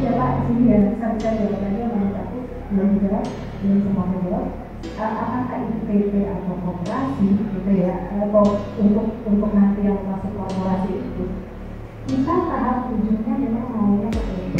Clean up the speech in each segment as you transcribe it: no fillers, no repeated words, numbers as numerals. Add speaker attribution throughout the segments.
Speaker 1: ya Pak, di sini ya, saya bisa jawab aja menurut aku belum jawab, belum semua menjawab. Apakah itu PT atau korporasi gitu ya, atau untuk nanti yang masuk korporasi itu kita tahap ujungnya memang maunya ke PT,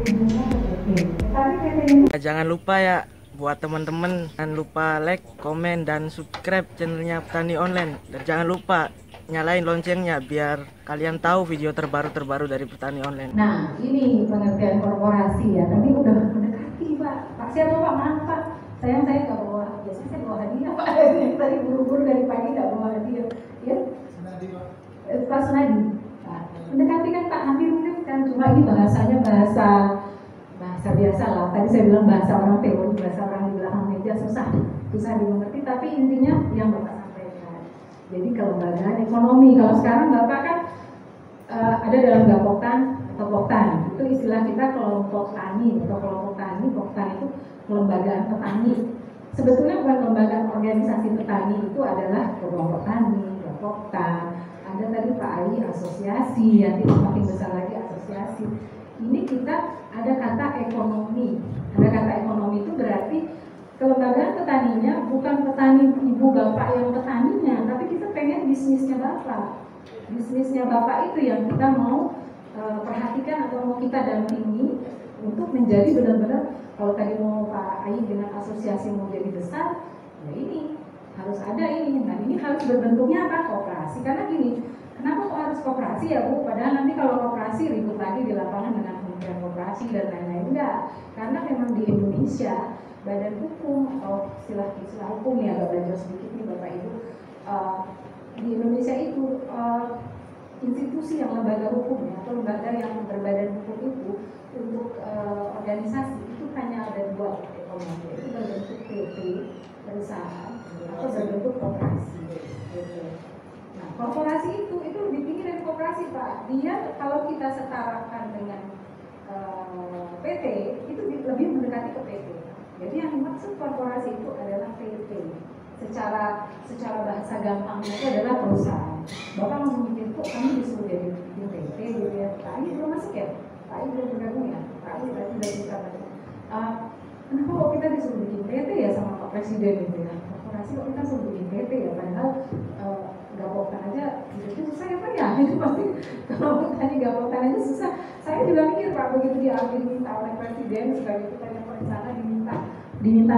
Speaker 1: ujungnya ke PT. Tapi PT itu
Speaker 2: Jangan lupa ya buat teman-teman, jangan lupa like, komen, dan subscribe channelnya Petani Online. Dan jangan lupa nyalain loncengnya biar kalian tahu video terbaru dari Petani Online.
Speaker 1: nah, ini pengertian korporasi ya. Tadi udah mendekati Pak. Pak siapa Pak? Maaf Pak. Sayang saya nggak bawa. Biasanya saya bawa hadiah Pak. Tadi buru-buru dari pagi nggak bawa hadiah. Ya. Pak Sunadi. Pak. Mendekati kan Pak, hampir mirip kan. Cuma ini bahasanya bahasa biasa lah. Tadi saya bilang bahasa orang teori, bahasa orang di belakang meja susah dimengerti. Tapi intinya yang Bapak sampaikan. Jadi kelembagaan ekonomi. Kalau sekarang Bapak kan ada dalam Gapoktan atau Poktan, itu istilah kita kelompok tani atau kelompok tani. Poktan itu kelembagaan petani. Sebetulnya bukan kelembagaan organisasi petani, itu adalah kelompok tani, Gapoktan. Ada tadi Pak Ali asosiasi, nanti semakin besar lagi asosiasi. Ini kita ada kata ekonomi. Ada kata ekonomi itu berarti kelembagaan petaninya bukan petani ibu bapak yang petaninya, tapi kita pengen bisnisnya bapak. Bisnisnya bapak itu yang kita mau perhatikan atau mau kita dampingi untuk menjadi benar-benar, kalau tadi mau Pak Ayi dengan asosiasi mau jadi besar, ya ini harus ada ini. Nah ini harus berbentuknya apa? Koperasi. Karena gini, kenapa kok harus koperasi ya Bu? Padahal nanti kalau koperasi ribut lagi di lapangan dengan kementerian koperasi dan lain-lain. Enggak, karena memang di Indonesia badan hukum atau istilah hukum ya, agak belajar sedikit nih Bapak Ibu. Di Indonesia itu institusi yang lembaga hukum ya, atau lembaga yang berbadan hukum itu untuk organisasi itu hanya ada dua ekonomi, itu berbentuk PT perusahaan atau berbentuk korporasi. Gitu. Nah korporasi itu lebih tinggi dari korporasi Pak. Dia kalau kita setarakan dengan PT itu lebih mendekati ke PT. Jadi yang dimaksud korporasi itu adalah PT. Secara bahasa gampangnya itu adalah perusahaan. Bapak langsung mikir kok kami disuruh jadi bikin PT gitu ya. Pak Ayi belum masuk ya? Pak Ayi belum bergabung ya? Pak Ayi berarti udah bisa banget. Kenapa kok kita disuruh bikin PT ya sama Pak Presiden gitu ya? Korporasi kok kita suruh bikin PT ya? Padahal Gapoktan aja itu susah ya Pak ya? Itu pasti kalau tadi Gapoktan aja susah. Saya juga mikir Pak, begitu diminta oleh Presiden sebagai ketua perencana diminta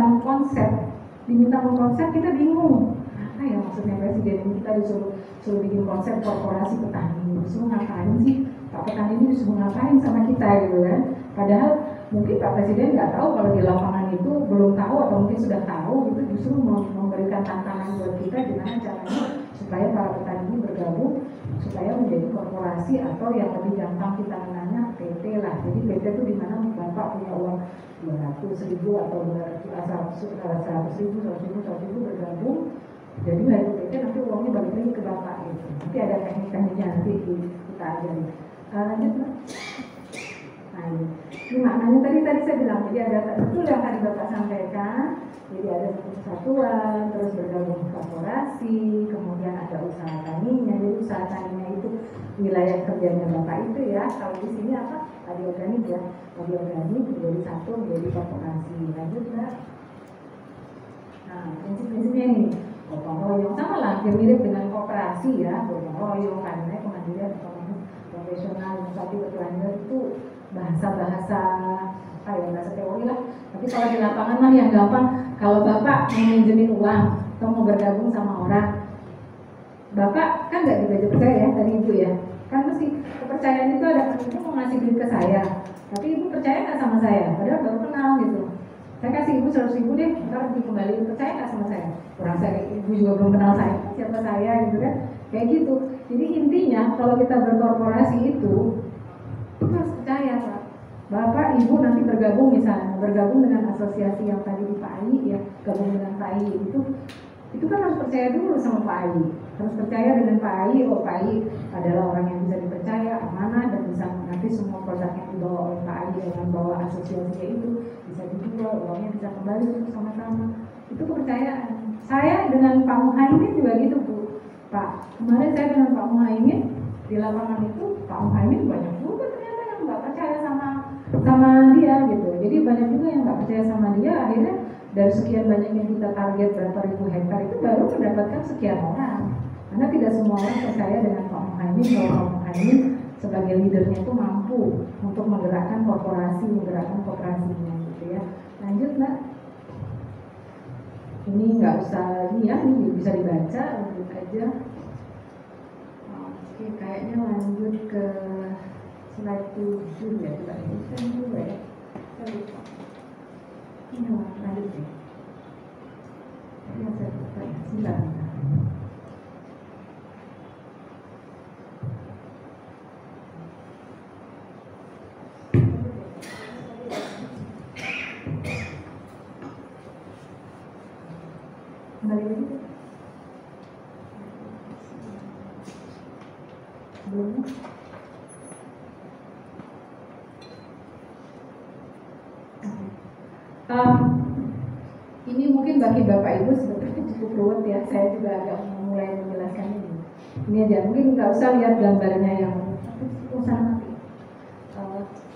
Speaker 1: mengkonsep, kita bingung apa ya maksudnya Presiden ini. Kita disuruh bikin konsep korporasi petani, disuruh ngapain sih Pak petani ini, disuruh ngapain sama kita gitu kan. Padahal mungkin Pak Presiden nggak tahu kalau di lapangan itu belum tahu atau mungkin sudah tahu gitu, justru memberikan tantangan buat kita gimana caranya supaya para petani ini bergabung supaya menjadi korporasi atau yang lebih gampang kita menanya PT lah. Jadi PT itu dimana Bapak punya uang 200.000 atau 100.000 bergabung, jadi dari PT nanti uangnya balik lagi ke Bapak gitu. Nanti ada teknik-tekniknya nanti kita ajari. Lanjut Mbak. Nah ini maknanya tadi saya bilang, jadi ada betul yang tadi Bapak sampaikan. Jadi ada satu kesatuan, terus bergabung korporasi, kemudian ada usaha taninya. Jadi usaha taninya itu wilayah kerjanya Bapak itu ya. Kalau di sini apa? Padi organik ya. Padi organik menjadi satu, menjadi korporasi. Lanjut Mbak. Nah prinsip-prinsipnya ini gotong royong, sama lah, mirip dengan koperasi ya. Gotong royong, karena kemandirian ekonomi profesional, tapi berkelanjutan itu bahasa-bahasa apa ya, bahasa teori lah. Tapi kalau di lapangan mah yang gampang. Kalau Bapak mau minjemin uang atau mau bergabung sama orang, Bapak kan nggak dibaca percaya ya tadi Ibu ya. Kan mesti kepercayaan itu ada, Ibu mau ngasih duit ke saya, tapi Ibu percaya nggak sama saya? Padahal baru kenal gitu. Saya kasih Ibu 100.000 deh, ntar dikembaliin, percaya nggak sama saya? Kurang saya, Ibu juga belum kenal saya, siapa saya gitu kan? Kayak gitu. Jadi intinya kalau kita berkorporasi itu harus percaya Pak. Bapak, Ibu nanti bergabung misalnya, bergabung dengan asosiasi yang tadi di Pak Ayi ya, gabung dengan Pak Ayi itu kan harus percaya dulu sama Pak Ayi, harus percaya dengan Pak Ayi. Oh Pak Ayi adalah orang yang bisa dipercaya, amanah, dan bisa nanti semua produk yang dibawa oleh Pak Ayi dengan bawa asosiasinya itu bisa dijual, uangnya bisa kembali untuk sama-sama. Itu kepercayaan. Saya dengan Pak Muhaimin juga gitu Bu. Pak, kemarin saya dengan Pak Muhaimin di lapangan itu, Pak Muhaimin banyak juga ternyata yang nggak percaya sama sama dia gitu. Jadi banyak juga yang nggak percaya sama dia, akhirnya dari sekian banyak yang kita target berapa ribu hektar itu baru mendapatkan sekian orang. Karena tidak semua orang percaya dengan Pak Muhaimin kalau Pak Muhaimin sebagai leadernya itu mampu untuk menggerakkan korporasi, menggerakkan kooperasinya gitu ya. Lanjut Mbak. Ini nggak usah lihat, ini bisa dibaca, lanjut aja. Oke, kayaknya lanjut ke slide 7 ya, coba ini dulu ya. Ini lanjut ya. Ini saya buka ya, 9. Kembali lagi. Belum. Ini mungkin bagi Bapak Ibu sebetulnya cukup ruwet ya. Saya juga agak mulai menjelaskan ini. Ini aja, mungkin nggak usah lihat gambarnya yang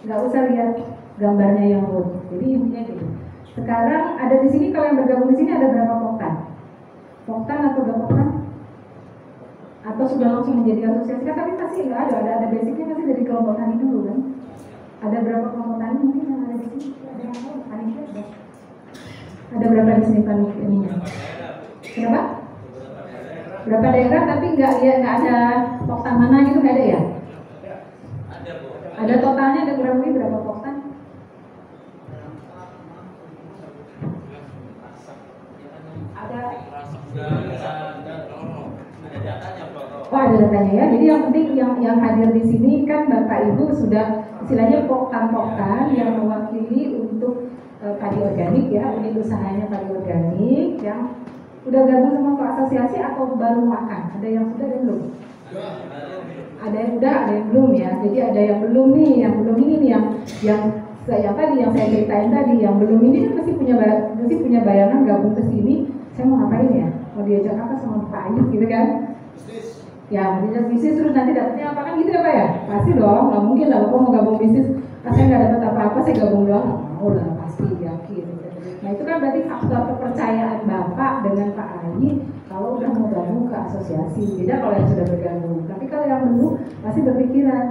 Speaker 1: nggak usah lihat gambarnya yang ruwet. Jadi intinya gitu. Sekarang ada di sini, kalau yang bergabung di sini ada berapa poktan? Poktan atau gak poktan? Atau sudah langsung menjadi asosiasi? Tapi pasti nggak ada basicnya pasti dari kelompok tani dulu kan? Ada berapa kelompok tani mungkin yang ada di sini? Ada yang tahu? Panitia ada? Ada berapa di sini panitia? Berapa? Berapa daerah tapi nggak ada poktan mana gitu, nggak ada ya? Ada totalnya, ada berapa poktan? Oh, ada datanya ya. Jadi yang penting yang hadir di sini kan Bapak Ibu sudah istilahnya poktan-poktan yang mewakili untuk padi organik ya, unit usahanya padi organik yang udah gabung sama ke asosiasi atau baru makan. Ada yang sudah, ada yang belum? Ada yang udah, ada yang belum ya. Jadi ada yang belum nih, yang belum ini nih yang saya ceritain tadi, yang belum ini kan pasti punya bayangan gabung ke sini. Saya mau ngapain ya? Mau diajak apa sama Pak Ayu gitu kan? Ya, bisnis terus nanti dapetnya apa kan gitu ya Pak ya? Pasti dong, nggak mungkin lah Bapak mau gabung bisnis, saya nggak dapat apa-apa, saya gabung doang, mau lah pasti yakin. Nah itu kan berarti faktor kepercayaan Bapak dengan Pak Ayi kalau udah mau gabung ke asosiasi. Beda kalau yang sudah bergabung. Tapi kalau yang belum pasti berpikiran.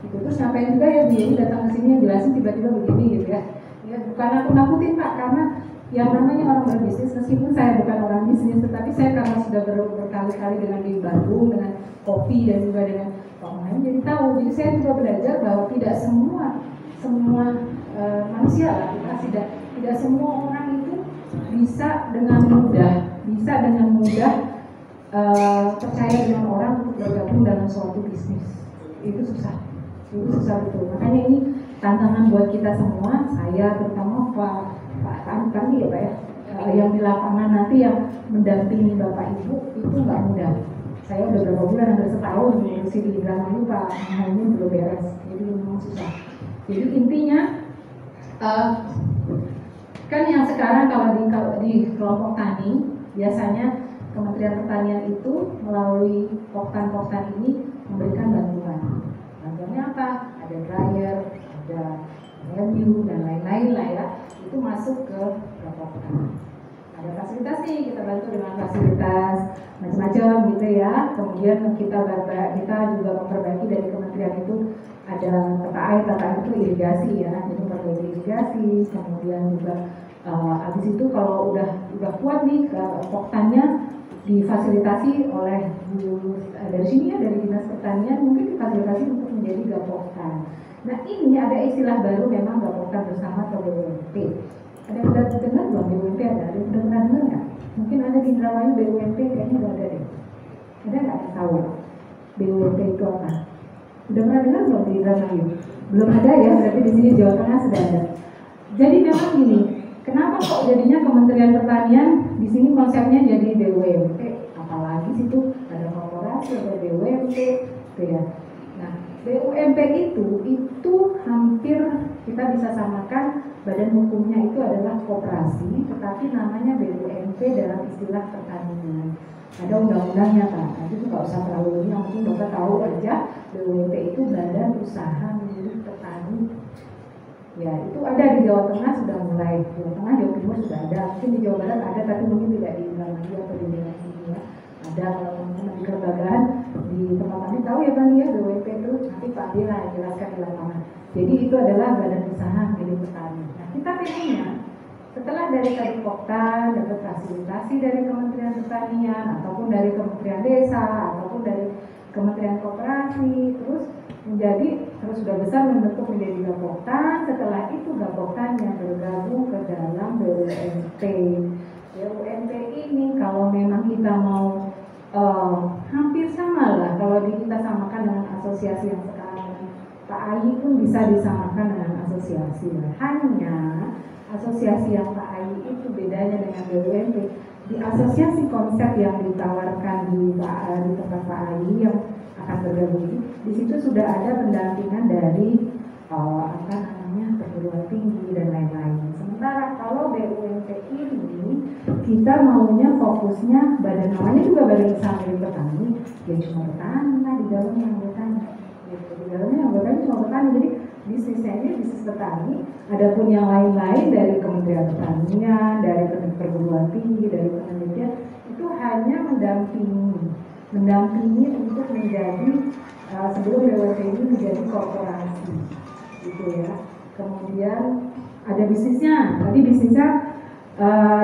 Speaker 1: Gitu. Terus ngapain juga ya dia ini datang ke sini jelasin tiba-tiba begini gitu ya? Ya bukan aku nakutin Pak, karena yang namanya orang berbisnis, meskipun saya bukan orang bisnis, tetapi saya karena sudah berkali-kali dengan di Bandung, dengan kopi dan juga dengan Pak Muhaimin, jadi tahu. Jadi saya juga belajar bahwa tidak semua manusia lah, tidak semua orang itu bisa dengan mudah percaya dengan orang untuk bergabung dalam suatu bisnis. Itu susah betul. Makanya ini tantangan buat kita semua, saya terutama Pak kami ya Pak ya, yang di lapangan nanti yang mendampingi Bapak Ibu itu nggak mudah. Saya udah berapa bulan, hampir setahun ngurusi di Indramayu, Pak Muhaimin belum beres, jadi memang susah. Jadi intinya kan yang sekarang kalau di kelompok tani biasanya Kementerian Pertanian itu melalui poktan ini memberikan bantuan. Bantuannya apa? Ada dryer, ada menu dan lain-lain lah ya. Itu masuk ke poktan. Ada fasilitas nih, kita bantu dengan fasilitas macam-macam gitu ya. Kemudian kita juga memperbaiki dari kementerian itu ada tata air itu irigasi ya, jadi memperbaiki irigasi. Kemudian juga habis itu kalau udah kuat nih poktannya difasilitasi oleh dari sini ya, dari Dinas Pertanian mungkin difasilitasi untuk menjadi gapoktan. Nah ini ada istilah baru memang gapoktan bersama atau BUMP. Ada yang udah dengar belum BUMP? Ada yang udah pernah dengar nggak? Mungkin ada di Indramayu BUMP, kayaknya udah ada deh. Ada nggak yang tahu BUMP itu apa? Udah pernah dengar belum di Indramayu? Belum ada ya, berarti di sini Jawa Tengah sudah ada. Jadi memang gini, kenapa kok jadinya Kementerian Pertanian di sini konsepnya jadi BUMP? Apalagi situ ada korporasi, ada BUMP, gitu ya. Nah, BUMP itu hampir kita bisa samakan badan hukumnya itu adalah koperasi, tetapi namanya BUMP dalam istilah pertanian. Ada undang-undangnya Pak, nanti itu nggak usah terlalu ini, yang penting Bapak tahu aja BUMP itu badan usaha milik petani. Ya, itu ada di Jawa Tengah sudah mulai, Jawa Tengah, Jawa Timur sudah ada, mungkin di Jawa Barat ada, tapi mungkin tidak di Indramayu atau di daerah sini ya. Ada kalau teman-teman di kelembagaan di tempat kami tahu ya kan ya BWP itu nanti Pak Bila jelaskan di lapangan. Jadi itu adalah badan usaha milik petani. Nah kita pengennya setelah dari Kadipoktan dapat fasilitasi dari Kementerian Pertanian ataupun dari Kementerian Desa ataupun dari Kementerian Koperasi, terus sudah besar membentuk menjadi Gapoktan. Setelah itu Gapoktan yang bergabung ke dalam BUMP. BUMP ini kalau memang kita mau hampir sama lah, kalau kita samakan dengan asosiasi yang sekarang Pak Ayi pun bisa disamakan dengan asosiasi. Hanya asosiasi yang Pak Ayi itu bedanya dengan BUMP. Di asosiasi konsep yang ditawarkan di tempat Pak Ayi yang akan bergabung ini, di situ sudah ada pendampingan dari perguruan tinggi dan lain-lain. Sementara kalau BUMP ini kita maunya fokusnya namanya juga badan usaha milik petani, ya cuma petani lah di dalamnya anggotanya. Gitu. Di dalamnya anggotanya cuma petani, jadi bisnisnya ini bisnis petani. Adapun yang lain-lain dari Kementerian Pertanian, dari perguruan tinggi, dari penelitian itu hanya mendampingi untuk menjadi sebelum BUMP ini menjadi korporasi, gitu ya. Kemudian ada bisnisnya. Tadi bisnisnya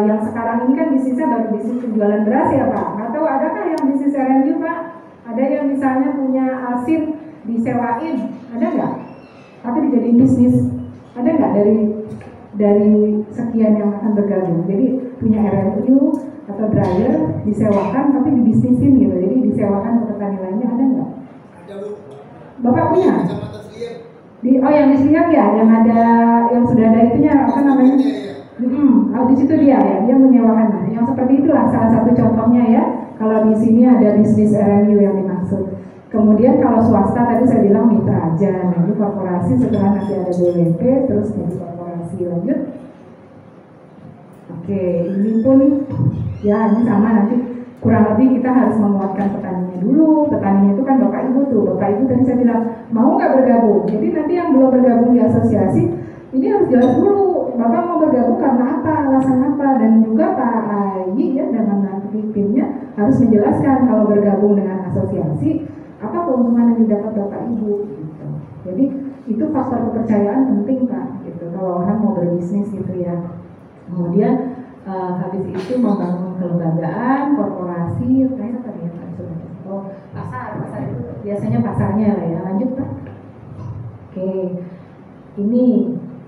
Speaker 1: yang sekarang ini kan bisnisnya baru bisnis penjualan beras ya Pak. Nggak tahu adakah yang bisnis RMU Pak? Ada yang misalnya punya asin disewain, ada nggak? Tapi dijadiin bisnis, ada nggak dari sekian yang akan bergabung? Jadi punya RMU atau dryer disewakan tapi dibisnisin gitu. Jadi disewakan ke petani lainnya, ada nggak?
Speaker 3: Ada Bu.
Speaker 1: Bapak punya? Yang di Seliang ya, yang sudah ada itunya apa namanya? Di situ dia menyewakan. Nah, yang seperti itulah salah satu contohnya ya. Kalau di sini ada bisnis RMU yang dimaksud. Kemudian kalau swasta tadi saya bilang mitra aja. Nah, ini korporasi setelah nanti ada BUMP terus jadi korporasi. Lanjut. Oke, ini pun ya ini sama nanti kurang lebih kita harus menguatkan petaninya dulu. Petaninya itu kan Bapak Ibu tuh. Bapak Ibu tadi saya bilang mau nggak bergabung. Jadi nanti yang belum bergabung di asosiasi ini harus jelas dulu. Bapak mau bergabung karena apa, alasan apa, dan juga Pak Ayi ya dengan nanti timnya harus menjelaskan kalau bergabung dengan asosiasi apa keuntungan yang didapat Bapak Ibu. Gitu. Jadi itu faktor kepercayaan penting Pak. Gitu. Kalau orang mau berbisnis gitu ya. Kemudian habis itu membangun kelembagaan, korporasi, kayak apa ya Pak? Pasar itu biasanya pasarnya lah ya. Lanjut Pak. Oke,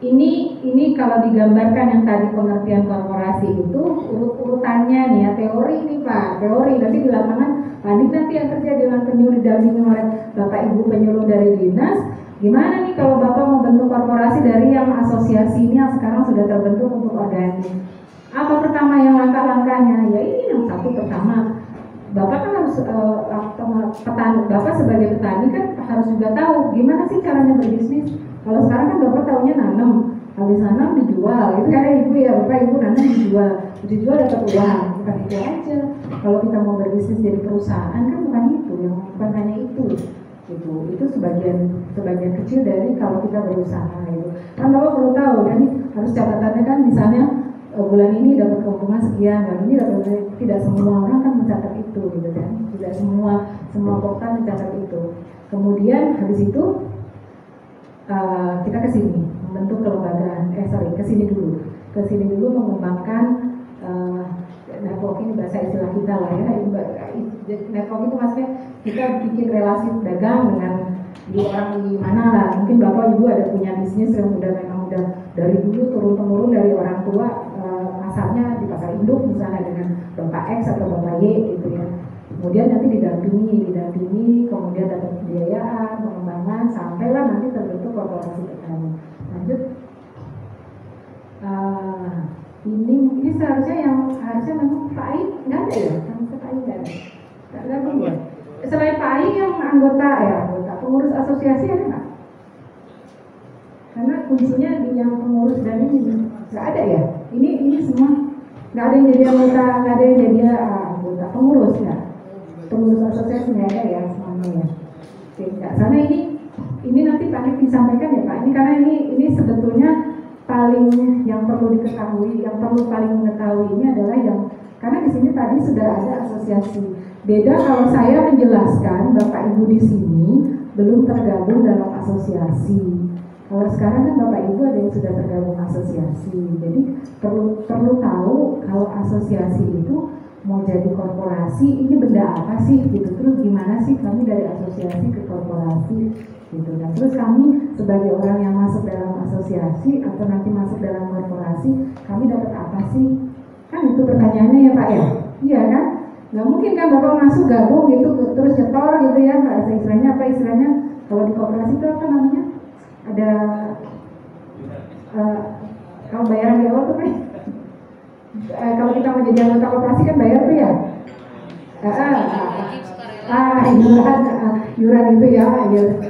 Speaker 1: ini kalau digambarkan yang tadi pengertian korporasi itu urut-urutannya nih ya, teori nih Pak, teori. Nanti di lapangan nanti yang kerja dengan penyuluh didampingi oleh Bapak Ibu penyuluh dari dinas. Gimana nih kalau Bapak mau bentuk korporasi dari yang asosiasi ini yang sekarang sudah terbentuk untuk organik? Apa pertama yang langkah-langkahnya? Ya ini yang satu pertama, Bapak kan harus petani, Bapak sebagai petani kan harus juga tahu gimana sih caranya berbisnis. Kalau sekarang kan Bapak tahunya nanam, habis nanam dijual, itu kan Ibu ya, Bapak Ibu nanam dijual dapat uang, bukan itu aja. Kalau kita mau berbisnis jadi perusahaan kan bukan itu, bukan hanya itu. Itu sebagian kecil dari kalau kita berusaha itu. Kan Bapak perlu tahu, jadi harus catatannya kan misalnya bulan ini dapat keuntungan sekian, bulan ini dapat, tidak semua orang kan mencatat itu gitu kan, tidak semua kota mencatat itu. Kemudian habis itu kita ke sini membentuk kelembagaan, ke sini dulu mengembangkan networking, bahasa istilah kita lah ya. Networking itu maksudnya kita bikin relasi dagang dengan orang di mana lah. Mungkin Bapak Ibu ada punya bisnis yang memang udah dari dulu turun temurun dari orang tua, pasarnya di pasar induk misalnya dengan Bapak X atau Bapak Y gitu ya. Kemudian nanti didampingi, kemudian dapat pembiayaan, pengembangan, sampailah nanti terbentuk korporasi petani. Lanjut. Ini seharusnya memang Pak Ai nggak ada ya, Pak Ai nggak ada ya. Selain Pak Ai yang anggota pengurus asosiasi ada nggak? Karena kuncinya di yang pengurus dan ini nggak ada ya. Ini semua nggak ada yang jadi anggota, nggak ada yang jadi anggota pengurus ya. Pengurus asosiasi nggak ada ya semuanya ya. Oke, nggak sana ini nanti Pak Nik disampaikan ya Pak. Ini karena ini sebetulnya yang perlu diketahui, yang perlu paling mengetahui ini adalah yang karena di sini tadi sudah ada asosiasi. Beda kalau saya menjelaskan Bapak Ibu di sini belum tergabung dalam asosiasi. Kalau sekarang kan Bapak Ibu ada yang sudah tergabung asosiasi. Jadi perlu tahu kalau asosiasi itu mau jadi korporasi ini benda apa sih gitu. Terus gimana sih kami dari asosiasi ke korporasi gitu. Dan terus kami sebagai orang yang masuk dalam asosiasi atau nanti masuk dalam korporasi kami dapat apa sih? Kan itu pertanyaannya ya Pak ya? Iya kan? Nggak mungkin kan Bapak masuk gabung gitu terus nyetor gitu ya, bahasa istilahnya apa istilahnya kalau di koperasi itu apa namanya? Ada kalau bayaran di awal tuh kan kalau kita mau jadi anggota koperasi kan bayar tuh ya? Iuran itu ya,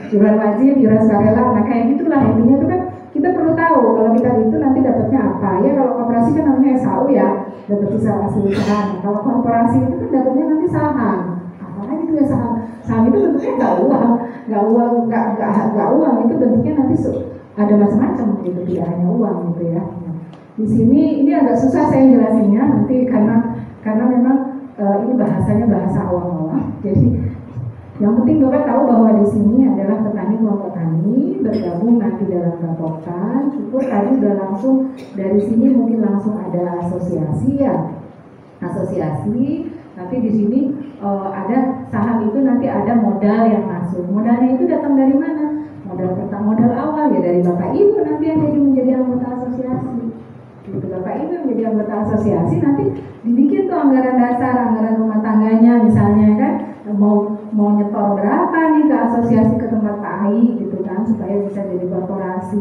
Speaker 1: iuran wajib, iuran sukarela, nah kayak gitulah intinya itu kan kita perlu tahu kalau kita itu nanti dapatnya apa ya. Kalau koperasi kan namanya SHU ya, dapat usaha hasil usaha. Kalau korporasi itu kan dapatnya nanti saham. Apalagi itu ya saham itu bentuknya nggak uang itu bentuknya nanti ada macam-macam gitu, tidak hanya uang gitu ya. Di sini ini agak susah saya jelasinnya nanti karena memang ini bahasanya bahasa awam-awam. Jadi yang penting Bapak tahu bahwa di sini adalah petani kelompok tani bergabung nanti dalam Gapoktan. Syukur tadi udah langsung dari sini mungkin langsung ada asosiasi ya, asosiasi. Tapi di sini ada saham itu nanti ada modal yang masuk. Modalnya itu datang dari mana? Modal awal ya dari Bapak Ibu nanti yang jadi menjadi anggota asosiasi. Gitu, Bapak Ibu yang menjadi anggota asosiasi nanti dibikin tuh anggaran dasar, anggaran rumah tangganya misalnya kan, mau nyetor berapa nih ke asosiasi ke tempat Pak Ai gitu kan supaya bisa jadi korporasi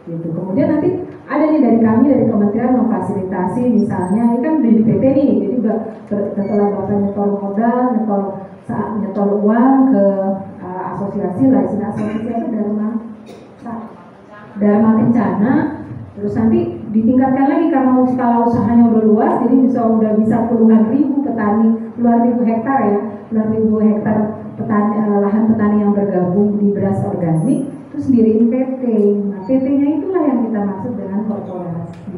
Speaker 1: gitu. Kemudian nanti ada nih dari kami dari kementerian memfasilitasi misalnya ini kan dari PT nih, jadi setelah Bapak nyetor modal, nyetor uang ke asosiasi lah, istilah asosiasi itu Dharma Kencana. Terus nanti ditingkatkan lagi karena skala usahanya udah luas, jadi udah bisa puluhan ribu petani, puluhan ribu hektar ya, puluhan ribu hektar lahan petani yang bergabung di beras organik, terus diriin PT. Nah PT-nya itulah yang kita maksud dengan korporasi.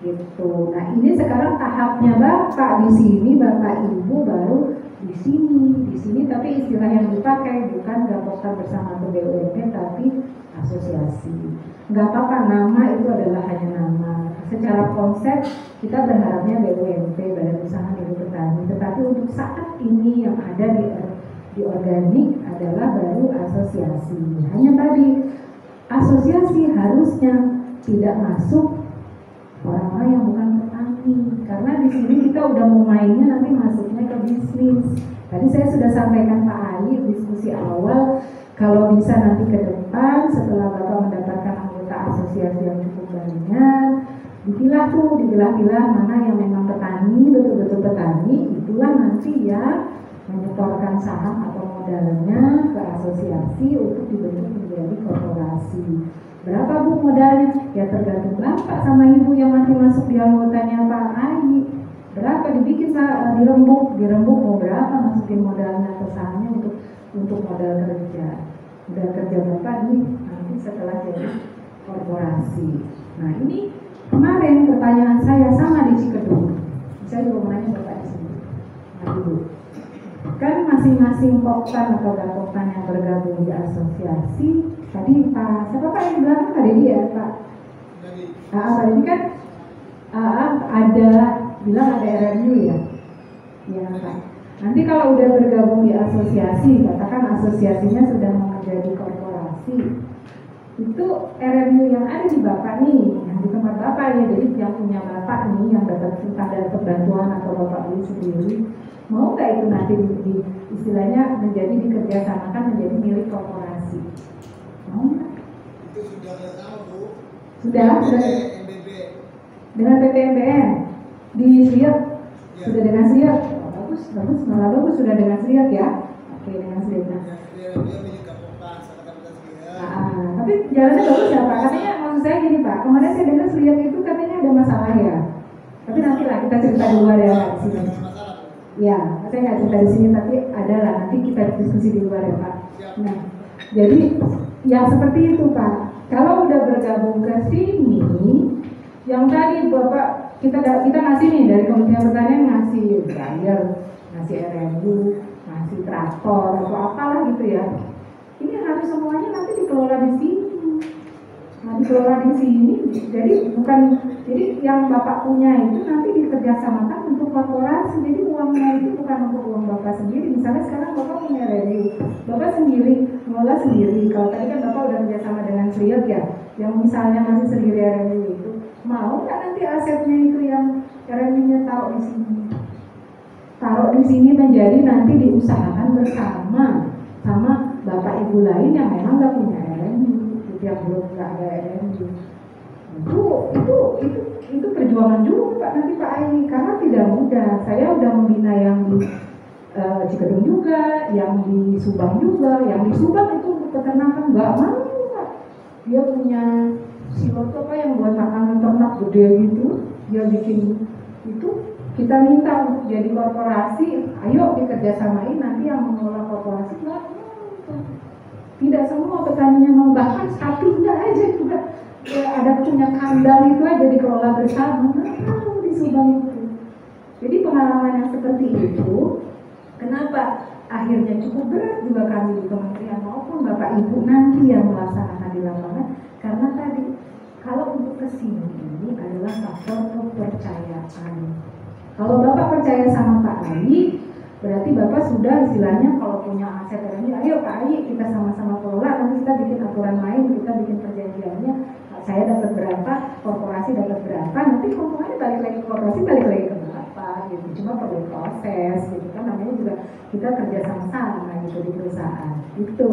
Speaker 1: Gitu. Nah ini sekarang tahapnya Bapak di sini, Bapak Ibu baru di sini tapi istilah yang dipakai bukan Gapoktan bersama BUMP tapi asosiasi. Nggak apa-apa, nama itu adalah hanya nama. Secara konsep kita berharapnya BUMP, Badan Usaha Milik Petani. Tetapi untuk saat ini yang ada di organik adalah baru asosiasi. Hanya tadi asosiasi harusnya tidak masuk orang-orang yang bukan petani. Karena di sini kita udah mau mainnya nanti masuknya ke bisnis. Tadi saya sudah sampaikan Pak Ai diskusi awal. Kalau bisa nanti ke depan setelah Bapak mendapatkan anggota asosiasi yang cukup banyak, dipilah mana yang memang petani, betul-betul petani, itulah nanti ya menyetorkan saham atau modalnya ke asosiasi untuk dibentuk menjadi korporasi. Berapa Bu modalnya? Ya tergantung Bapak sama Ibu yang nanti masuk di anggotanya Pak Ai. Berapa dibikin Pak, dirembuk mau berapa masukin modalnya ke sahamnya untuk modal kerja Bapak nih nanti setelah jadi korporasi. Nah ini kemarin pertanyaan saya sama di Cikedung. Saya juga mau nanya Bapak di sini. Nah Ibu, kan masing-masing poktan atau gapoktan yang bergabung di asosiasi. Tadi Pak, siapa Pak yang bilang Pak Dedi ya Pak? Pak Dedi kan ada bilang ada RMU ya? Iya Pak. Nanti kalau udah bergabung di asosiasi, katakan asosiasinya sudah menjadi korporasi, itu RMU yang ada di Bapak nih, yang di tempat Bapak ya, jadi yang punya Bapak nih, yang dapat bantuan atau Bapak beli sendiri, mau nggak itu nanti di istilahnya menjadi dikerjasamakan menjadi milik korporasi? Mau nggak?
Speaker 3: Itu sudah tahu Bu.
Speaker 1: Sudah.
Speaker 3: MBB.
Speaker 1: Dengan PT MBN di Seriat, ya. Sudah dengan Seriat. Malah bagus sudah dengan Seriat ya. Oke, dengan Seriat. Tapi jalannya bagus ya Pak. Katanya maksud saya gini Pak, kemarin saya dengar Seriat itu katanya ada masalah ya. Tapi nanti lah kita cerita di luar ya di sini. Ya, saya nggak cerita di sini tapi ada lah nanti kita diskusi di luar ya Pak. Nah, jadi ya seperti itu Pak. Kalau udah bergabung ke sini, yang tadi Bapak kita ngasih nih dari Kementerian Pertanian ngasih dryer, ngasih RMU, ngasih traktor atau apalah gitu ya. Ini harus semuanya nanti dikelola di sini. Nah, dikelola di sini, jadi yang Bapak punya itu nanti dikerjasamakan untuk korporasi. Jadi uangnya itu bukan untuk uang Bapak sendiri. Misalnya sekarang Bapak punya revenue, Bapak sendiri mengelola sendiri. Kalau tadi kan Bapak udah kerjasama dengan Sriot ya, yang misalnya masih sendiri revenue itu, mau nggak nanti asetnya itu yang revenue-nya taruh di sini? Taruh di sini menjadi nanti diusahakan bersama sama Bapak Ibu lain yang memang nggak punya revenue. Yang belum nggak ada RMU itu perjuangan juga Pak nanti Pak Ai, karena tidak mudah. Saya udah membina yang di Cikedung juga, yang di Subang juga. Yang di Subang itu untuk peternakan nggak mau Pak. Dia punya silo apa yang buat makanan ternak gede gitu, dia bikin itu. Kita minta untuk jadi korporasi, ayo dikerjasamain nanti yang mengelola korporasi nggak. Tidak semua petaninya mau, bahkan sapinya aja juga ada punya kandang itu aja dikelola bersama di Subang itu. Jadi pengalaman yang seperti itu, kenapa akhirnya cukup berat juga kami di kementerian maupun Bapak Ibu nanti yang melaksanakan di lapangan, karena tadi kalau untuk kesini ini adalah faktor kepercayaan. Kalau Bapak percaya sama Pak Ai, berarti Bapak sudah istilahnya kalau punya aset ini, ayo Pak Ai kita sama-sama kelola, nanti kita bikin aturan main, kita bikin perjanjiannya, saya dapat berapa, korporasi dapat berapa, nanti keuntungannya balik lagi ke korporasi, balik lagi ke Bapak gitu. Cuma perlu proses gitu kan, namanya juga kita kerja sama-sama gitu di perusahaan. Itu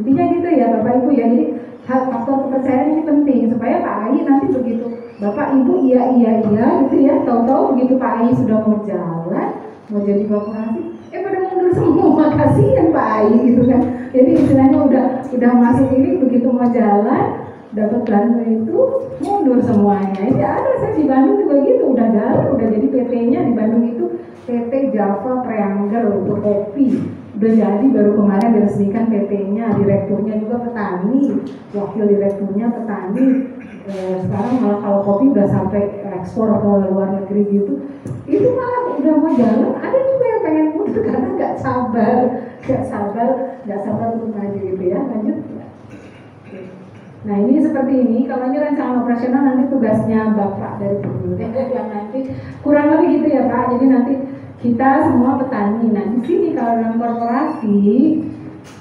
Speaker 1: intinya gitu ya Bapak Ibu ya. Jadi faktor kepercayaan ini penting supaya Pak Ai nanti begitu Bapak Ibu iya gitu ya, tahu-tahu begitu Pak Ai sudah mau jalan, mau jadi korporasi, pada mundur semua, kasihan Pak Ai gitu kan. Jadi istilahnya udah masuk ini, begitu mau jalan dapat bantu itu mundur semuanya. Ini ada, saya di Bandung juga gitu, udah jalan, udah jadi PT-nya di Bandung itu PT Java Triangle untuk kopi, udah jadi baru kemarin diresmikan PT-nya, direkturnya juga petani, wakil direkturnya petani. Sekarang malah kalau kopi udah sampai ekspor ke luar negeri gitu, itu malah udah mau jalan. Ada juga yang pengen mundur karena nggak sabar untuk maju gitu ya. Lanjut. Nah ini seperti ini, kalau ini rancangan operasional nanti tugasnya Bapak dari Gubernur yang nanti kurang lebih gitu ya Pak. Jadi nanti kita semua petani. Nah di sini kalau dalam korporasi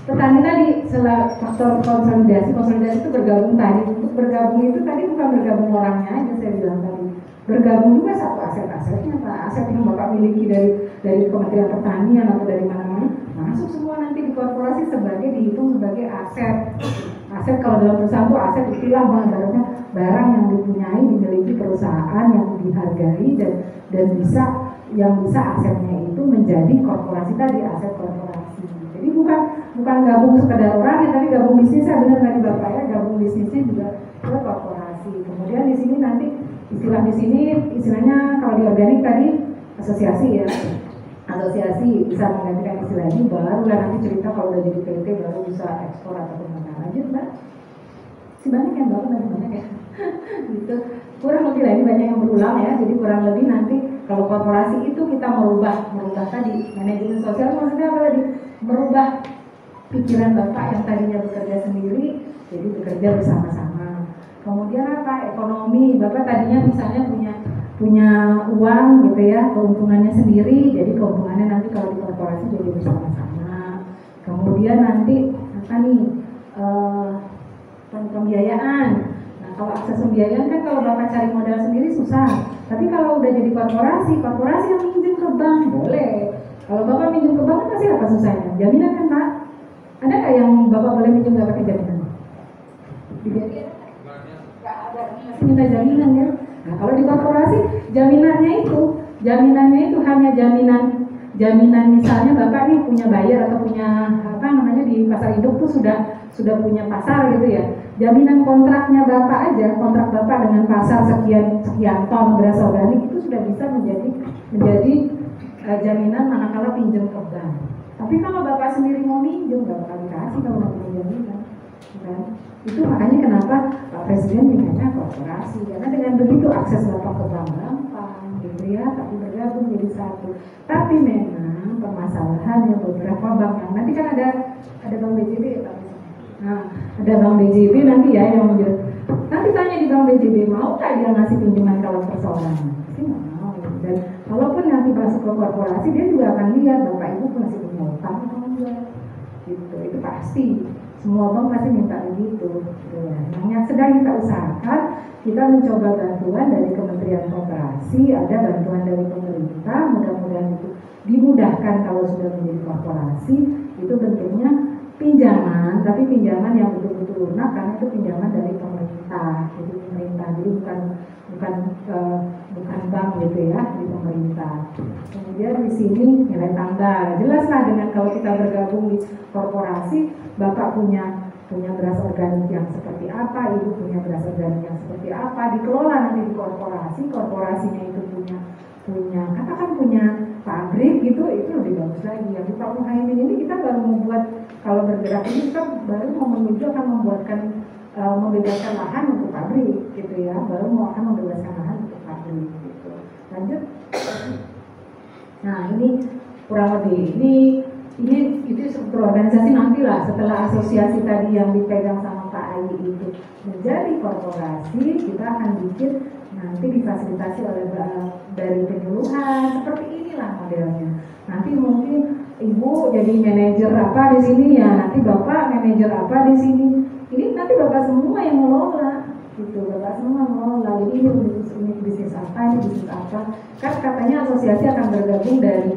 Speaker 1: petani tadi setelah faktor konsolidasi itu bergabung tadi. Untuk bergabung itu tadi bukan bergabung orangnya aja saya bilang tadi. Bergabung juga satu aset-asetnya Pak. Aset yang Bapak miliki dari Kementerian Pertanian atau dari mana-mana masuk semua nanti di korporasi sebagai dihitung sebagai aset. Aset kalau dalam perusahaan itu aset istilah barang yang dipunyai, dimiliki perusahaan yang dihargai dan bisa asetnya itu menjadi korporasi tadi, aset korporasi. Jadi bukan gabung sekedar orang ya, tapi gabung bisnisnya, benar tadi Bapak ya, gabung bisnisnya juga ke korporasi. Kemudian di sini nanti istilahnya kalau di organik tadi asosiasi ya. Asosiasi bisa menggantikan istilah ini, baru lah nanti cerita kalau udah jadi PT baru bisa ekspor atau kemana. Lanjut Mbak, si banyak yang banyak ya gitu, kurang lebih lah ini banyak yang berulang ya. Jadi kurang lebih nanti kalau korporasi itu kita merubah tadi manajemen sosial, maksudnya apa tadi, merubah pikiran Bapak yang tadinya bekerja sendiri jadi bekerja bersama-sama. Kemudian apa, ekonomi, Bapak tadinya misalnya punya uang gitu ya, keuntungannya sendiri, jadi keuntungannya nanti kalau di korporasi jadi bersama-sama. Kemudian nanti apa nih, pembiayaan. Nah kalau akses pembiayaan kan kalau Bapak cari modal sendiri susah, tapi kalau udah jadi korporasi yang minjem ke bank boleh. Kalau Bapak minjem ke bank kan pasti apa susahnya? Jaminan kan Pak? Ada nggak yang Bapak boleh minjem nggak pakai jaminan? Nggak ada, masih minta jaminan ya. Nah kalau di korporasi jaminannya itu hanya jaminan misalnya Bapak nih punya buyer atau punya apa namanya di pasar induk tuh sudah punya pasar gitu ya. Jaminan kontraknya Bapak aja, kontrak Bapak dengan pasar sekian ton beras organik itu sudah bisa menjadi jaminan manakala pinjam ke bank. Tapi kalau Bapak sendiri mau minjem nggak bakal dikasih kalau nggak punya jaminan. Kan? Itu makanya kenapa Pak Presiden pinginnya korporasi, karena dengan begitu akses Bapak ke bank gampang gitu ya, tapi bergabung jadi satu. Tapi memang permasalahannya beberapa bank yang nanti kan ada bank BJB ya Pak. Nah, ada bank BJB nanti ya yang nanti tanya di bank BJB mau nggak dia ngasih pinjaman kalau persoalannya? Pasti nggak mau. Dan walaupun nanti masuk ke korporasi dia juga akan lihat Bapak Ibu masih punya utang atau enggak. Gitu, itu pasti. Semua bank pasti minta begitu. Gitu ya. Yang sedang kita usahakan, kita mencoba bantuan dari Kementerian Koperasi, ada bantuan dari pemerintah, mudah-mudahan itu dimudahkan kalau sudah menjadi korporasi, itu bentuknya pinjaman, tapi pinjaman yang betul-betul lunak karena itu pinjaman dari pemerintah, jadi pemerintah, jadi bukan bank gitu ya, di pemerintah. Kemudian di sini nilai tambah, jelaslah dengan kalau kita bergabung di korporasi, Bapak punya beras organik yang seperti apa, Ibu punya beras organik yang seperti apa, dikelola nanti di korporasi, korporasinya itu katakan punya pabrik gitu, itu lebih bagus lagi. Yang di Pak Muhaimin ini kita baru membuat, kalau bergerak ini kita baru mau menuju akan membebaskan lahan untuk pabrik gitu ya, baru mau akan membebaskan lahan untuk pabrik gitu. Lanjut. Nah ini kurang lebih ini itu struktur organisasi nantilah setelah asosiasi tadi yang dipegang sama Pak Ai itu menjadi korporasi, kita akan bikin nanti difasilitasi oleh dari penyuluhan seperti inilah modelnya. Nanti mungkin Ibu jadi manajer apa di sini ya, nanti Bapak manajer apa di sini. Ini nanti Bapak semua yang ngelola gitu, Bapak semua ngelola. Jadi ini bisnis apa, ini bisnis apa. Kan katanya asosiasi akan bergabung dari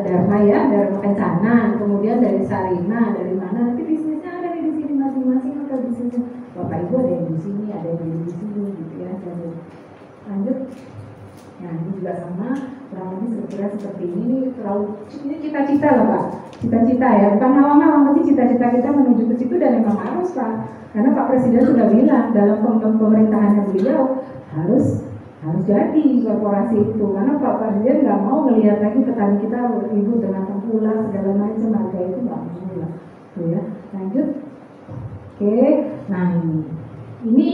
Speaker 1: Dharma ya, Dharma Kencana, kemudian dari Sarina, dari mana nanti bisnisnya ada di sini masing-masing atau bisnisnya Bapak Ibu ada yang di sini, ada yang di sini gitu ya. Jadi lanjut. Nah ini juga sama, kurang lebih strukturnya seperti ini. Ini cita-cita loh Pak, cita-cita ya, bukan awang-awang, tapi cita-cita kita menuju ke situ dan memang harus Pak, karena Pak Presiden sudah bilang dalam pemerintahannya beliau harus jadi korporasi itu, karena Pak Presiden nggak mau melihat lagi petani kita ribut dengan tengkulak segala macam, harga itu nggak mau lah, tuh ya. Lanjut. Oke, nah ini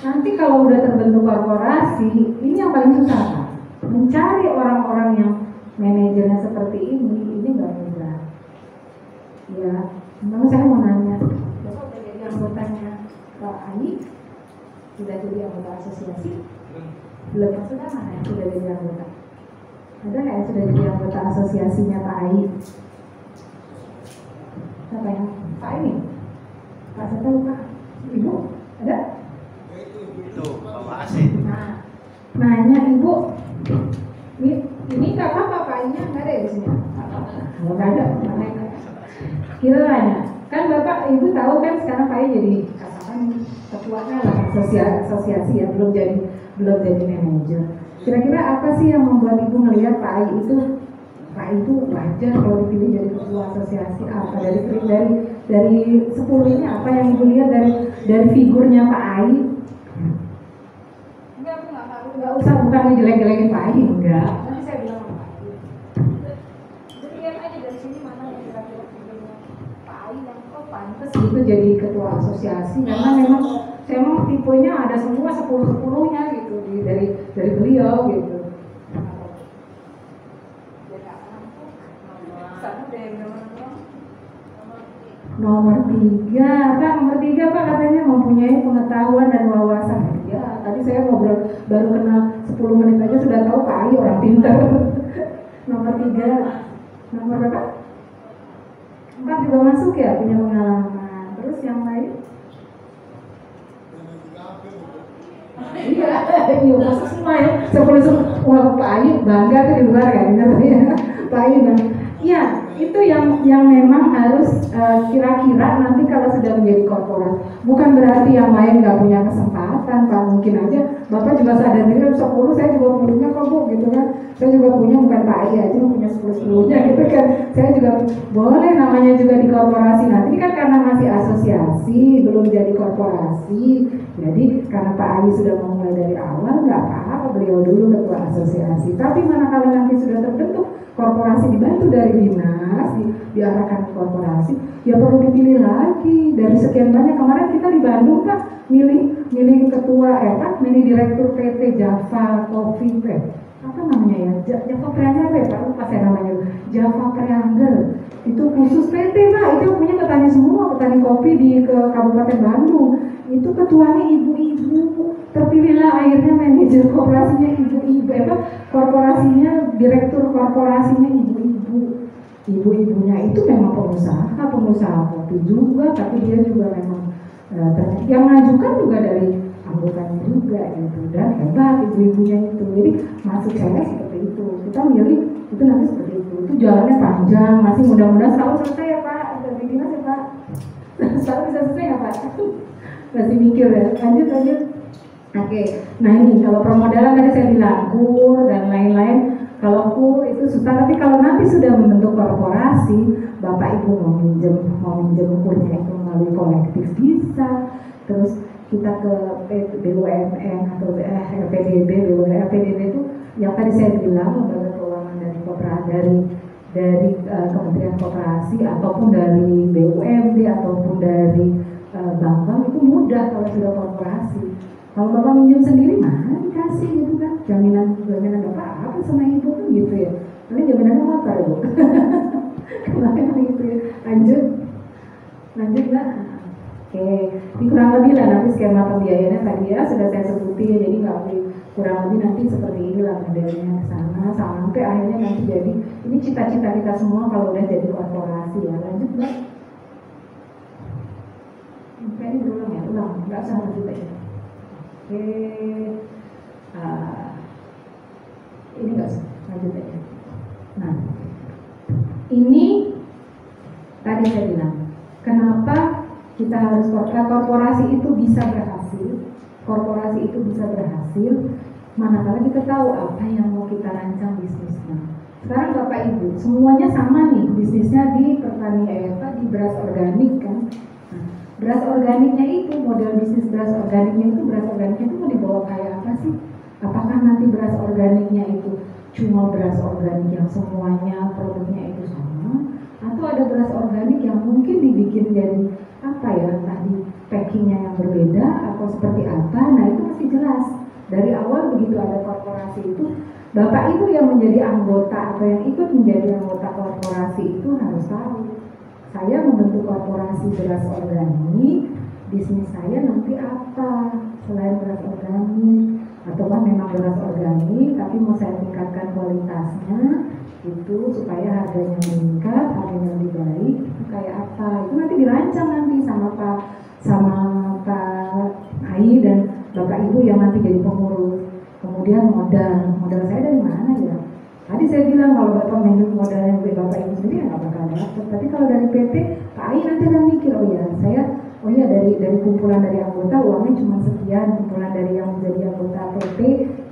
Speaker 1: nanti kalau udah terbentuk korporasi, ini yang paling susah Pak, mencari orang-orang yang manajernya seperti ini nggak mudah. Ya, memang saya mau nanya, Bapak udah jadi anggotanya Pak Ai, sudah jadi anggota asosiasi? Belum, sudah mana yang sudah jadi anggota? Ada nggak yang sudah jadi anggota asosiasinya Pak Ai? Siapa yang? Pak ini? Pak saya tahu Pak. Ibu? Ada?
Speaker 3: Itu Bapak Asih.
Speaker 1: Nah, nanya Ibu, ini nggak apa-apa Pak Ainya nggak ada di sini? Kalau nggak ada, mana yang ada? Kiranya, kan Bapak Ibu tahu kan sekarang Pak Ai jadi katakan ketuanya lah asosiasi ya, belum jadi manajer. Kira-kira apa sih yang membuat Ibu melihat Pak Ai itu wajar kalau dipilih jadi ketua asosiasi? Apa dari 10 ini apa yang Ibu lihat dari figurnya Pak Ai? Enggak usah, bukan ngejelek-jelekin Pak Ai, enggak. Nanti saya bilang sama Pak Ai. Jadi lihat aja dari sini mana yang kira-kira figurnya Pak Ai yang pantas itu jadi ketua asosiasi, karena memang tipenya ada semua 10-10-nya gitu dari beliau gitu. Nomor 3 Pak katanya mempunyai pengetahuan dan wawasan. Ya, tadi saya ngobrol baru kenal 10 menit aja sudah tahu Pak Ai orang pintar. Nomor 3, nomor berapa? 4 juga masuk ya, punya pengalaman. Terus yang lain? Iya, masuk semua ya. 10 semua. Wah, Pak Ai bangga tuh di luar kan, ya. Pak Ai bangga. Iya, itu yang memang harus kira-kira nanti kalau sudah menjadi korporat, bukan berarti yang lain nggak punya kesempatan Pak. Mungkin aja Bapak juga sadar diri 10 saya juga punya kok Bu gitu kan, saya juga punya, bukan Pak Ai aja punya 10-10-nya gitu kan, saya juga boleh namanya juga di korporasi. Nanti kan karena masih asosiasi belum jadi korporasi, jadi karena Pak Ai sudah memulai dari awal nggak apa-apa beliau dulu ketua asosiasi. Tapi manakala nanti sudah terbentuk korporasi dibantu dari dinas diarahkan ke korporasi, ya perlu dipilih lagi dari sekian sekian banyak. Kemarin kita di Bandung Pak milih ketua milih direktur PT Java Coffee apa namanya ya, Java Triangle Pak, lupa saya namanya, Java Triangle itu khusus PT Pak, itu punya petani semua, petani kopi di Kabupaten Bandung. Itu ketuanya ibu-ibu, terpilihlah akhirnya manajer korporasinya ibu-ibu, korporasinya, direktur korporasinya ibu-ibu. Ibu-ibunya itu memang pengusaha kopi juga, tapi dia juga memang yang mengajukan juga dari anggotanya juga gitu, dan hebat ibu-ibunya itu. Jadi maksud saya seperti itu, kita milih itu nanti seperti itu jalannya panjang, masih mudah-mudahan selalu selesai ya Pak, dari dinas ya Pak, selalu bisa selesai ya Pak, masih mikir ya, lanjut. Oke, nah ini kalau permodalan tadi saya bilang KUR dan lain-lain. Kalau KUR itu susah, tapi kalau nanti sudah membentuk korporasi, Bapak Ibu mau minjem KUR-nya itu melalui kolektif bisa. Terus kita ke BUMN atau PDB itu yang tadi saya bilang lembaga keuangan dari Kementerian Koperasi ataupun dari BUMD ataupun dari bank itu mudah kalau sudah korporasi. Kalau Bapak minjem sendiri mana dikasih gitu kan, jaminan Bapak apa sama ibu kan gitu ya, tapi jaminannya motor ibu. Kenapa gitu ya, lanjut Mbak. Oke, ini kurang lebih lah nanti skema pembiayaannya tadi ya sudah saya sebutin, jadi nggak boleh kurang lebih nanti seperti inilah modelnya ke sana sampai akhirnya nanti jadi ini cita-cita kita semua kalau udah jadi korporasi ya. Lanjut Mbak. Ini berulang ya, nggak usah lanjut aja. Oke, ini nggak usah lanjut aja. Nah, ini tadi saya bilang kenapa kita harus korporasi itu bisa berhasil manakala kita tahu apa yang mau kita rancang bisnisnya. Sekarang Bapak Ibu semuanya sama nih bisnisnya di di beras organik kan. Beras organiknya itu, model bisnis beras organiknya itu mau dibawa kayak apa sih? Apakah nanti beras organiknya itu cuma beras organik yang semuanya produknya itu sama? Atau ada beras organik yang mungkin dibikin jadi entah di packingnya yang berbeda atau seperti apa? Nah itu mesti jelas. Dari awal begitu ada korporasi itu, Bapak Ibu yang menjadi anggota atau yang ikut menjadi anggota korporasi itu harus tahu. Saya membentuk korporasi beras organik, bisnis saya nanti apa selain beras organik, atau memang beras organik tapi mau saya tingkatkan kualitasnya itu supaya harganya meningkat, harganya lebih baik, itu kayak apa? Itu nanti dirancang nanti sama Pak Ai dan Bapak Ibu yang nanti jadi pengurus. Kemudian modal saya dari mana ya? Tadi saya bilang kalau Bapak minum modalnya dari Bapak Ibu sendiri nggak bakal dapat. Tapi kalau dari PT, Pak Ai nanti akan mikir, dari kumpulan dari anggota uangnya cuma sekian, kumpulan dari yang menjadi anggota PT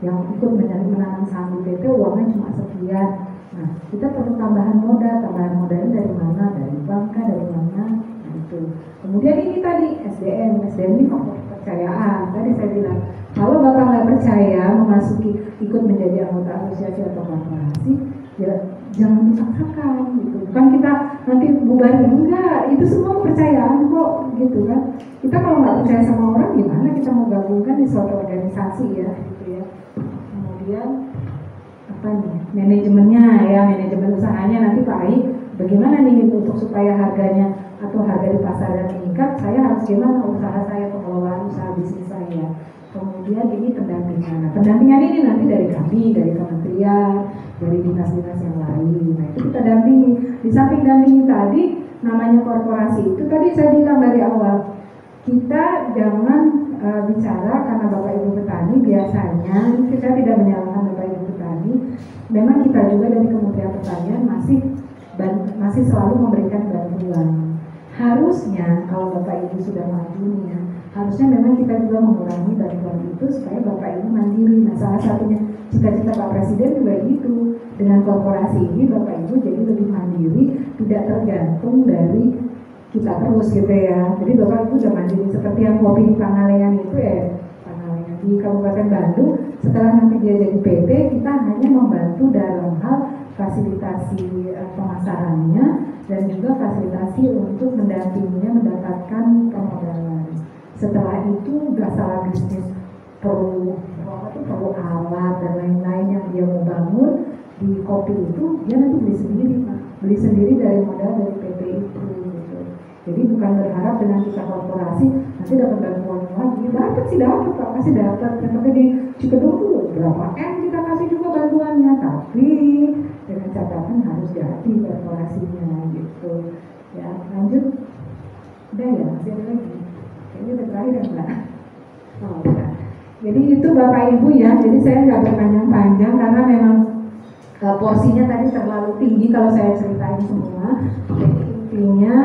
Speaker 1: yang ikut menanam saham di PT uangnya cuma sekian. Nah, kita perlu tambahan modalnya dari mana? Dari bank kah? Dari mana? Nah, itu. Kemudian ini tadi SDM ini faktor kepercayaan. Tadi saya bilang kalau Bapak nggak percaya ikut menjadi anggota asosiasi atau korporasi, ya jangan dipaksakan gitu. Bukan kita nanti bubarin, enggak, itu semua kepercayaan kok gitu kan. Kita kalau nggak percaya sama orang gimana kita mau gabungkan di suatu organisasi ya gitu ya. Kemudian manajemen usahanya nanti Pak Ai bagaimana nih untuk supaya harganya atau harga di pasaran meningkat, saya harus gimana usaha saya, pengelolaan usaha bisnis saya. Kemudian ini pendampingan. Nah, pendampingan ini nanti dari kami, dari kementerian, dari dinas-dinas yang lain. Nah, itu kita dampingi. Di samping dampingi tadi, namanya korporasi itu tadi saya bilang dari awal, kita jangan bicara karena Bapak Ibu petani biasanya kita tidak menyalahkan Bapak Ibu petani. Memang kita juga dari Kementerian Pertanian masih selalu memberikan bantuan. Harusnya kalau Bapak Ibu sudah maju nih ya, harusnya memang kita juga mengurangi bantuan itu supaya Bapak Ibu mandiri. Nah, salah satunya cita-cita Pak Presiden juga gitu. Dengan korporasi ini Bapak Ibu jadi lebih mandiri, tidak tergantung dari kita terus gitu ya. Jadi Bapak Ibu sudah mandiri seperti yang kopi di Pangalengan itu Pangalengan di Kabupaten Bandung. Setelah nanti dia jadi PT, kita hanya membantu dalam hal fasilitasi pemasarannya dan juga fasilitasi untuk mendampinginya mendapatkan pemodal Setelah itu nggak salah bisnis, perlu alat dan lain-lain yang dia mau bangun di kopi itu, dia nanti beli sendiri Pak, beli sendiri dari modal dari PT itu gitu. Jadi bukan berharap dengan kita korporasi nanti dapat bantuan lagi, dapat Pak, pasti dapat. Seperti di Cikedung tuh berapa M kita kasih juga bantuannya, tapi dengan catatan harus jadi korporasinya gitu. Ya lanjut, udah ya, masih ada lagi, kayaknya udah terakhir ya Mbak. Oh udah. Jadi itu Bapak Ibu ya, jadi saya nggak berpanjang-panjang karena memang porsinya tadi terlalu tinggi kalau saya ceritain semua. Jadi intinya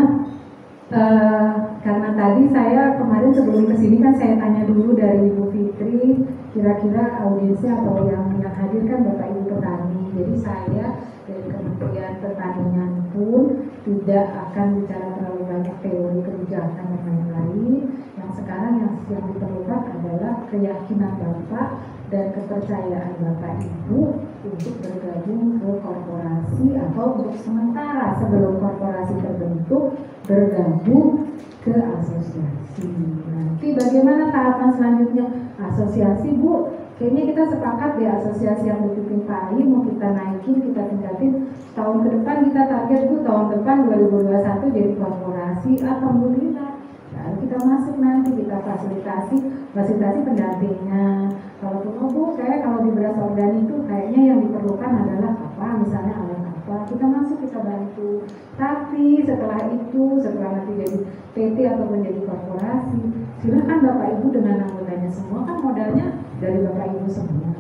Speaker 1: karena tadi saya kemarin sebelum kesini kan saya tanya dulu dari Ibu Fitri, kira-kira audiensnya atau yang hadir kan Bapak Ibu petani. Jadi saya dari Kementerian Pertanian pun tidak akan bicara terlalu banyak teori kebijakan dan lain-lain. Yang sekarang yang diperlukan adalah keyakinan Bapak dan kepercayaan Bapak Ibu untuk bergabung ke korporasi atau untuk sementara sebelum korporasi terbentuk bergabung ke asosiasi. Nanti bagaimana tahapan selanjutnya? Asosiasi Bu, kayaknya kita sepakat deh asosiasi yang berpikir pari mau kita naikin, kita tingkatin. Tahun ke depan kita target Bu, tahun depan 2021 jadi korporasi. Alhamdulillah. Lalu kita masuk nanti, kita fasilitasi pendampingnya. Kalau Bu, kayak kalau di beras organik itu kayaknya yang diperlukan adalah apa, misalnya alat apa, kita masuk, kita bantu. Tapi setelah itu, setelah nanti jadi PT atau menjadi korporasi, silakan Bapak Ibu dengan anggotanya semua, kan modalnya dari Bapak Ibu semua.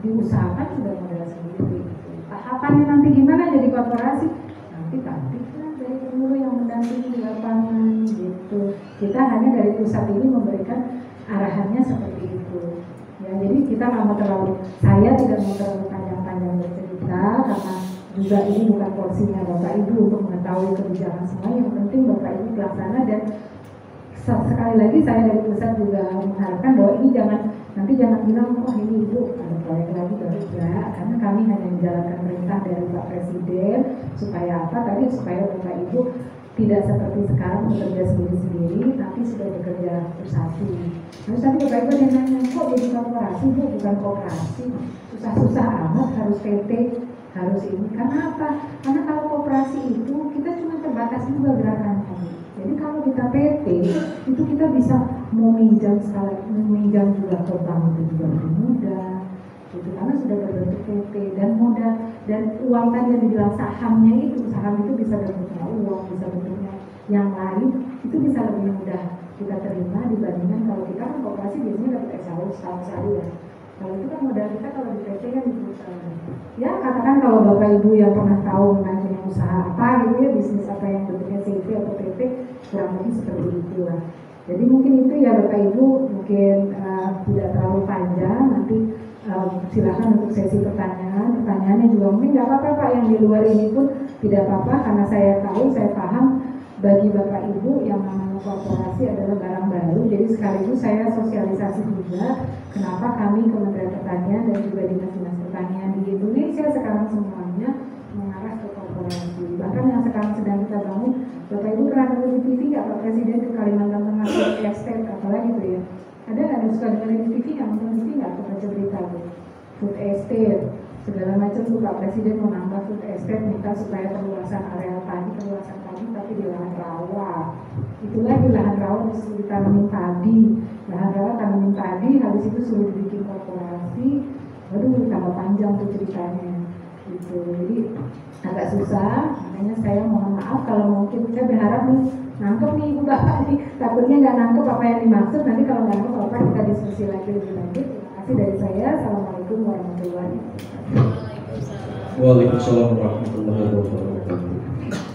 Speaker 1: Diusahakan sudah modal sendiri. Tahapannya nanti gimana jadi korporasi? Nanti lah dari dulu yang mendampingi di lapangan gitu. Kita hanya dari pusat ini memberikan arahannya seperti itu. Ya, jadi kita nggak mau terlalu, saya tidak mau terlalu panjang-panjang bercerita karena juga ini bukan porsinya Bapak Ibu untuk mengetahui kebijakan semua. Yang penting Bapak Ibu pelaksana, dan sekali lagi saya dari pusat juga mengharapkan bahwa ini nanti jangan bilang oh ini Ibu ada proyek lagi enggak, karena kami hanya menjalankan perintah dari Pak Presiden supaya apa tadi, supaya Bapak Ibu tidak seperti sekarang bekerja sendiri-sendiri, tapi sudah bekerja bersatu. Terus tadi Bapak Ibu yang nanya, kok jadi korporasi Bu, bukan koperasi, susah-susah amat harus PT, harus ini. Karena apa? Karena kalau koperasi itu kita cuma terbatas juga gerakan kami. Jadi kalau kita PT itu kita bisa meminjam juga ke bank itu juga lebih mudah. Gitu, karena sudah berbentuk PT dan modal dan uang tadi yang dibilang sahamnya itu, saham itu bisa bentuknya uang, bisa bentuknya yang lain, itu bisa lebih mudah kita terima dibandingkan kalau kita kan koperasi biasanya dapat SAU setahun sekali ya. Kalau itu kan modal kita kalau di PT kan di perusahaan. Ya katakan kalau Bapak Ibu yang pernah tahu mengenai punya usaha apa gitu ya, bisnis apa yang bentuknya CV atau PT, kurang lebih seperti itu lah. Jadi mungkin itu ya Bapak Ibu, mungkin tidak terlalu panjang, nanti silakan untuk sesi pertanyaannya juga mungkin nggak apa-apa Pak, yang di luar ini pun tidak apa-apa, karena saya tahu, saya paham bagi Bapak Ibu yang namanya korporasi adalah barang baru. Jadi sekaligus saya sosialisasi juga kenapa kami Kementerian Pertanian dan juga Dinas-Dinas Pertanian di Indonesia sekarang semuanya mengarah ke korporasi. Bahkan yang sekarang sedang kita bangun, Bapak Ibu pernah nonton di TV nggak Pak Presiden ke Kalimantan Tengah, food estate apalagi gitu ya? Ada nggak yang suka dengerin di TV, yang nonton TV nggak suka cerita tuh food estate segala macam tuh Pak Presiden mau nambah food estate, minta supaya perluasan areal tadi, tapi di lahan rawa. Itulah di lahan rawa disuruh ditanamin padi, lahan rawa tanamin padi, habis itu suruh dibikin korporasi. Waduh, tambah panjang tuh ceritanya gitu. Jadi agak susah, makanya saya mohon maaf kalau mungkin saya berharap nih nangkep nih Ibu Bapak nih, takutnya nggak nangkep apa yang dimaksud, nanti kalau nggak nangkep apa kita diskusi lagi lebih lanjut. Terima kasih dari saya. Assalamualaikum warahmatullahi wabarakatuh.
Speaker 4: Waalaikumsalam warahmatullahi wabarakatuh.